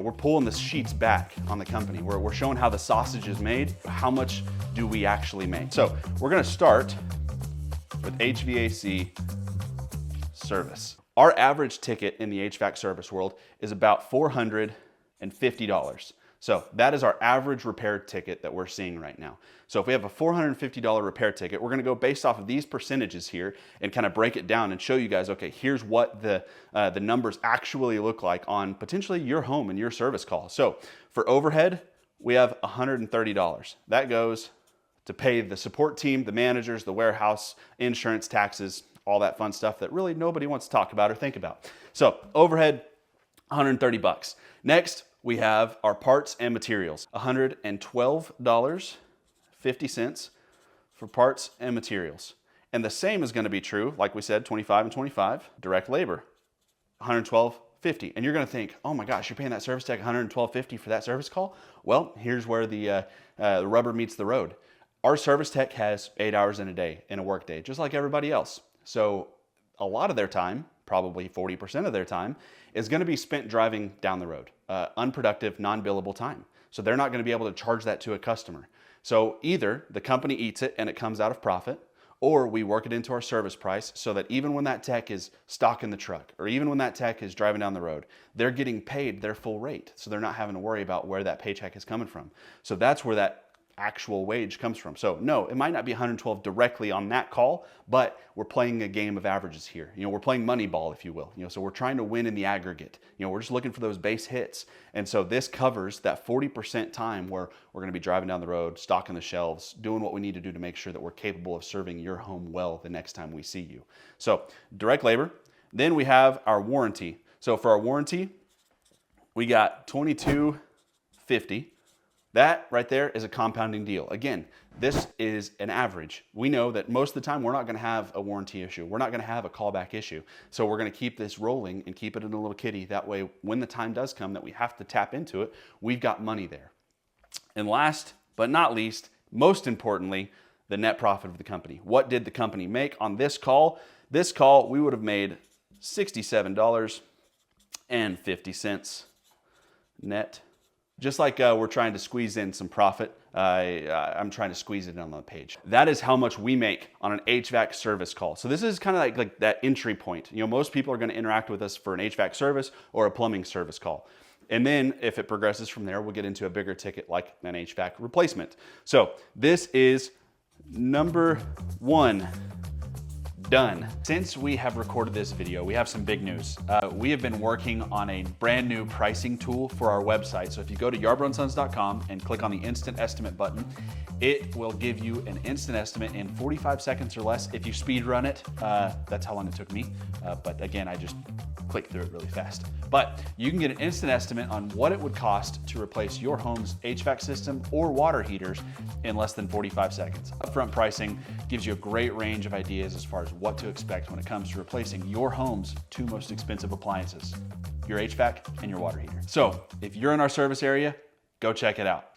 we're pulling the sheets back on the company. We're showing how the sausage is made. How much do we actually make? So we're gonna start with HVAC service. Our average ticket in the HVAC service world is about $450. So that is our average repair ticket that we're seeing right now. So if we have a $450 repair ticket, we're gonna go based off of these percentages here and kind of break it down and show you guys, okay, here's what the numbers actually look like on potentially your home and your service call. So for overhead, we have $130. That goes to pay the support team, the managers, the warehouse, insurance, taxes, all that fun stuff that really nobody wants to talk about or think about. So overhead, 130 bucks. Next, we have our parts and materials, $112.50 for parts and materials. And the same is gonna be true, like we said, 25 and 25, direct labor, $112.50. And you're gonna think, oh my gosh, you're paying that service tech $112.50 for that service call? Well, here's where the rubber meets the road. Our service tech has 8 hours in a day, in a work day, just like everybody else. So a lot of their time, probably 40% of their time, is gonna be spent driving down the road. Unproductive, non-billable time. So they're not gonna be able to charge that to a customer. So either the company eats it and it comes out of profit, or we work it into our service price so that even when that tech is stocking the truck, or even when that tech is driving down the road, they're getting paid their full rate. So they're not having to worry about where that paycheck is coming from. So that's where that actual wage comes from. So no, it might not be 112 directly on that call, but we're playing a game of averages here. You know, we're playing money ball, if you will. You know, so we're trying to win in the aggregate. You know, we're just looking for those base hits. And so this covers that 40% time where we're going to be driving down the road, stocking the shelves, doing what we need to do to make sure that we're capable of serving your home well the next time we see you. So direct labor. Then we have our warranty. So for our warranty, we got $22.50. That right there is a compounding deal. Again, this is an average. We know that most of the time we're not gonna have a warranty issue. We're not gonna have a callback issue. So we're gonna keep this rolling and keep it in a little kitty. That way, when the time does come that we have to tap into it, we've got money there. And last but not least, most importantly, the net profit of the company. What did the company make on this call? This call, we would have made $67.50 net. Just like we're trying to squeeze in some profit, I'm trying to squeeze it on the page. That is how much we make on an HVAC service call. So this is kind of like that entry point. You know, most people are going to interact with us for an HVAC service or a plumbing service call. And then if it progresses from there, we'll get into a bigger ticket like an HVAC replacement. So this is number one. Done. Since we have recorded this video, we have some big news. We have been working on a brand new pricing tool for our website. So if you go to yarbroughsons.com and click on the instant estimate button, it will give you an instant estimate in 45 seconds or less. If you speed run it, that's how long it took me. But again, I just clicked through it really fast. But you can get an instant estimate on what it would cost to replace your home's HVAC system or water heaters in less than 45 seconds. Upfront pricing gives you a great range of ideas as far as what to expect when it comes to replacing your home's two most expensive appliances, your HVAC and your water heater. So if you're in our service area, go check it out.